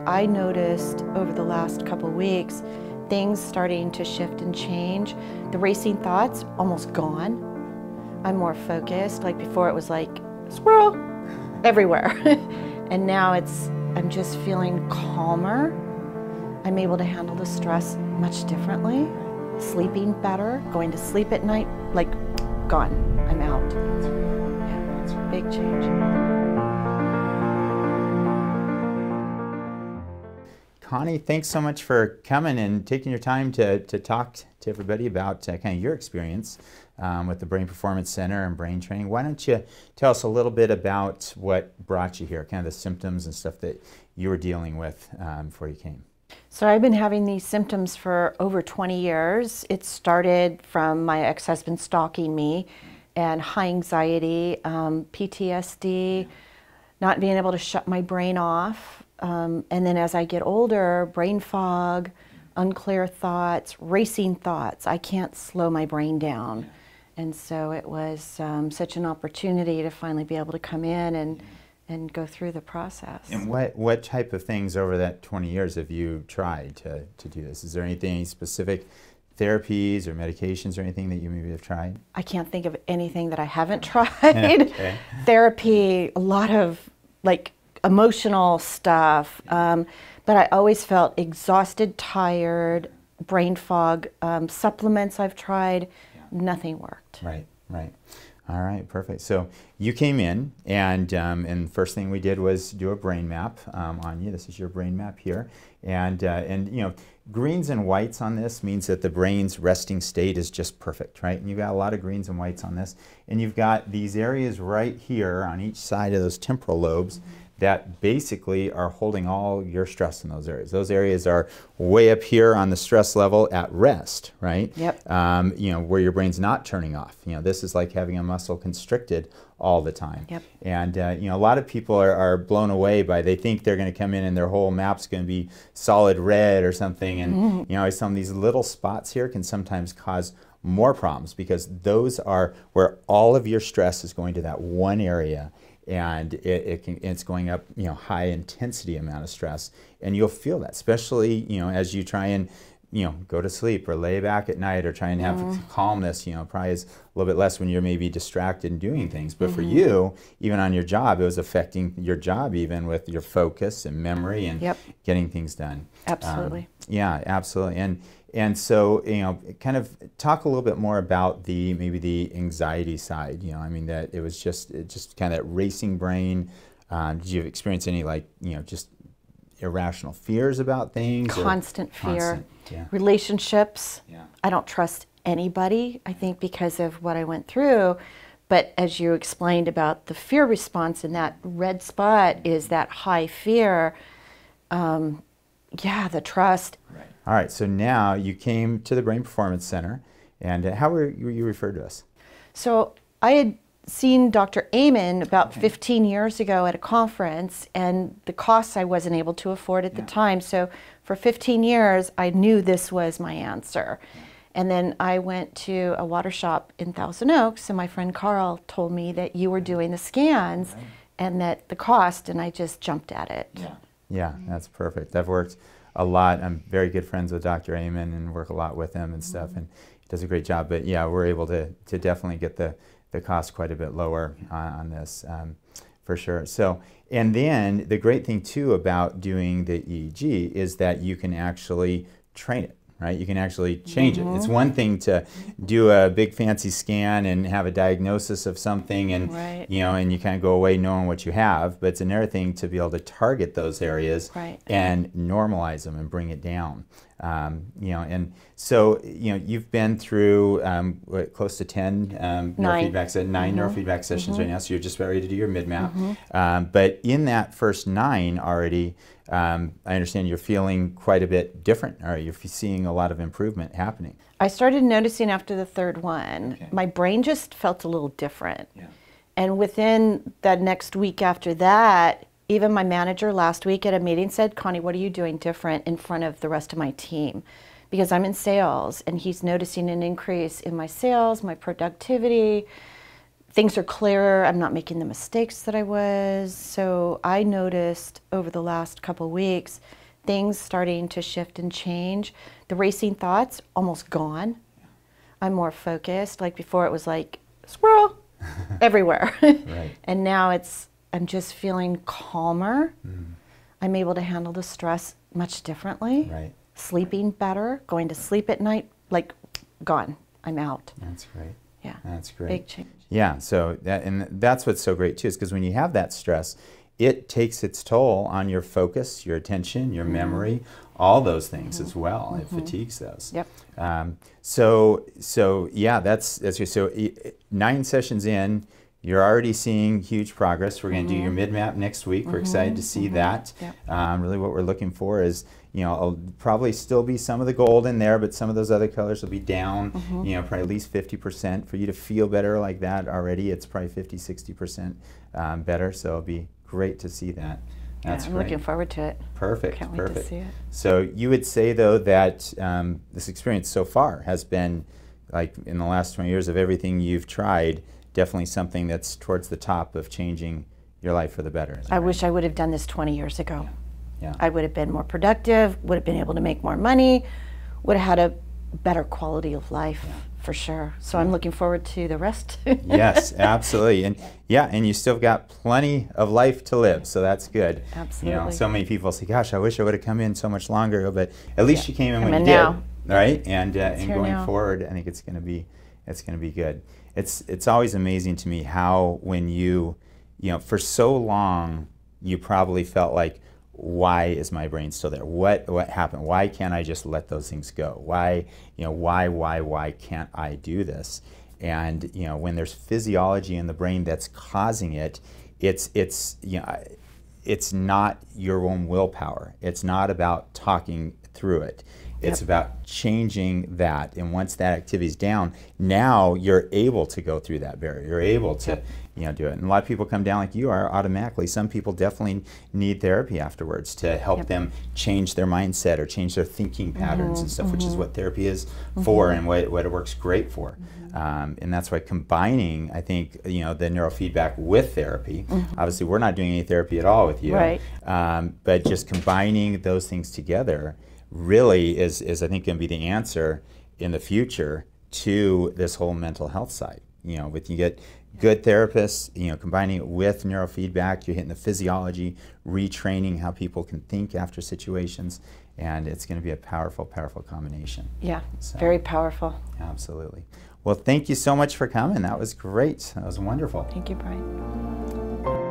I noticed over the last couple weeks things starting to shift and change. The racing thoughts almost gone. I'm more focused. Like before it was like squirrel everywhere. And now I'm just feeling calmer. I'm able to handle the stress much differently. Sleeping better, going to sleep at night, like gone, I'm out. Yeah, it's a big change. Connie, thanks so much for coming and taking your time to talk to everybody about kind of your experience with the Brain Performance Center and brain training. Why don't you tell us a little bit about what brought you here, kind of the symptoms and stuff that you were dealing with before you came? So I've been having these symptoms for over 20 years. It started from my ex-husband stalking me and high anxiety, PTSD, not being able to shut my brain off. And then as I get older, brain fog, unclear thoughts, racing thoughts. I can't slow my brain down. And so it was such an opportunity to finally be able to come in and go through the process. And what type of things over that 20 years have you tried to do this? Is there any specific therapies or medications or anything that you maybe have tried? I can't think of anything that I haven't tried. Okay. Therapy, a lot of like emotional stuff, but I always felt exhausted, tired, brain fog. Supplements I've tried, nothing worked. Right, right. All right, perfect. So you came in, and the first thing we did was do a brain map on you. This is your brain map here, and you know, greens and whites on this means that the brain's resting state is just perfect, right? And you've got a lot of greens and whites on this, and you've got these areas right here on each side of those temporal lobes that basically are holding all your stress in those areas. Those areas are way up here on the stress level at rest, right? Yep. You know, where your brain's not turning off. You know, this is like having a muscle constricted all the time. Yep. And you know, a lot of people are blown away by, they think they're going to come in and their whole map's going to be solid red or something. And you know, some of these little spots here can sometimes cause more problems, because those are where all of your stress is going to that one area. And it's going up, you know, high intensity amount of stress, and you'll feel that, especially, you know, as you try and, you know, go to sleep or lay back at night or try and have calmness. You know, probably is a little bit less when you're maybe distracted and doing things. But for you, even on your job, it was affecting your job, even with your focus and memory and getting things done. Absolutely. Yeah, absolutely. And so, you know, kind of talk a little bit more about maybe the anxiety side. You know, I mean, that it was just kind of that racing brain. Did you experience any, like, you know, just irrational fears about things? Constant fear. Yeah. Relationships. Yeah. I don't trust anybody, I think, because of what I went through. But as you explained about the fear response, and that red spot is that high fear, yeah, the trust. Right. All right, so now you came to the Brain Performance Center, and how were you referred to us? So I had seen Dr. Amen about 15 years ago at a conference, and the costs I wasn't able to afford at the time. So for 15 years, I knew this was my answer. And then I went to a water shop in Thousand Oaks, and my friend Carl told me that you were doing the scans and that the cost, and I just jumped at it. Yeah, that's perfect. I've worked a lot. I'm very good friends with Dr. Amen and work a lot with him and stuff, and he does a great job. But yeah, we're able to definitely get the cost quite a bit lower on this, for sure. So, and then the great thing too about doing the EEG is that you can actually train it. Right? You can actually change it. It's one thing to do a big fancy scan and have a diagnosis of something, and you know, and you kind of go away knowing what you have, but it's another thing to be able to target those areas and normalize them and bring it down. You know, and so, you know, you've been through what, close to 10 neurofeedback, 9 neurofeedback sessions right now, so you're just about ready to do your mid-map. But in that first 9 already, I understand you're feeling quite a bit different, or you're seeing a lot of improvement happening. I started noticing after the third one, my brain just felt a little different. And within that next week after that, even my manager last week at a meeting said, "Connie, what are you doing different in front of the rest of my team?" Because I'm in sales, and he's noticing an increase in my sales, my productivity, things are clearer. I'm not making the mistakes that I was. So I noticed over the last couple weeks, things starting to shift and change. The racing thoughts, almost gone. I'm more focused. Like before it was like, squirrel, everywhere. Right. And now I'm just feeling calmer. I'm able to handle the stress much differently. Right. Sleeping better, going to sleep at night, like gone. I'm out. That's great. Yeah. That's great. Big change. Yeah, so that's what's so great too, is because when you have that stress, it takes its toll on your focus, your attention, your memory, all those things as well. It fatigues those. Yep. So yeah, that's so 9 sessions in, you're already seeing huge progress. We're going to do your mid-map next week. We're excited to see that. Yep. Really what we're looking for is, I'll probably still be some of the gold in there, but some of those other colors will be down, probably at least 50%. For you to feel better like that already, it's probably 50, 60% better. So it'll be great to see that. That's I'm great. looking forward to it. Perfect. Can't wait Perfect. to see it. So you would say, though, that this experience so far has been, like in the last 20 years of everything you've tried, definitely something that's towards the top of changing your life for the better. I wish I would have done this 20 years ago. Yeah. I would have been more productive, would have been able to make more money, would have had a better quality of life for sure. So I'm looking forward to the rest. Yes, absolutely. And yeah, and you still got plenty of life to live, so that's good. Absolutely. So many people say, gosh, I wish I would have come in so much longer ago, but at least you came in Come when in you now. did, right? And here going now. forward, I think it's going to be good. It's always amazing to me how when you for so long you probably felt like, why is my brain still there? What happened? Why can't I just let those things go? Why can't I do this? And when there's physiology in the brain that's causing it, it's not your own willpower. It's not about talking through it. It's about changing that, and once that activity is down, now you're able to go through that barrier. You're able to, do it. And a lot of people come down like you are automatically. Some people definitely need therapy afterwards to help them change their mindset or change their thinking patterns and stuff, which is what therapy is for and what it works great for. And that's why combining, I think, the neurofeedback with therapy. Obviously, we're not doing any therapy at all with you, Right. But just combining those things together really is I think going to be the answer in the future to this whole mental health side. With you get good therapists, combining it with neurofeedback, you're hitting the physiology, retraining how people can think after situations, and it's going to be a powerful, powerful combination. Yeah, So, very powerful. absolutely. Well, thank you so much for coming. That was great. That was wonderful. Thank you, Brian.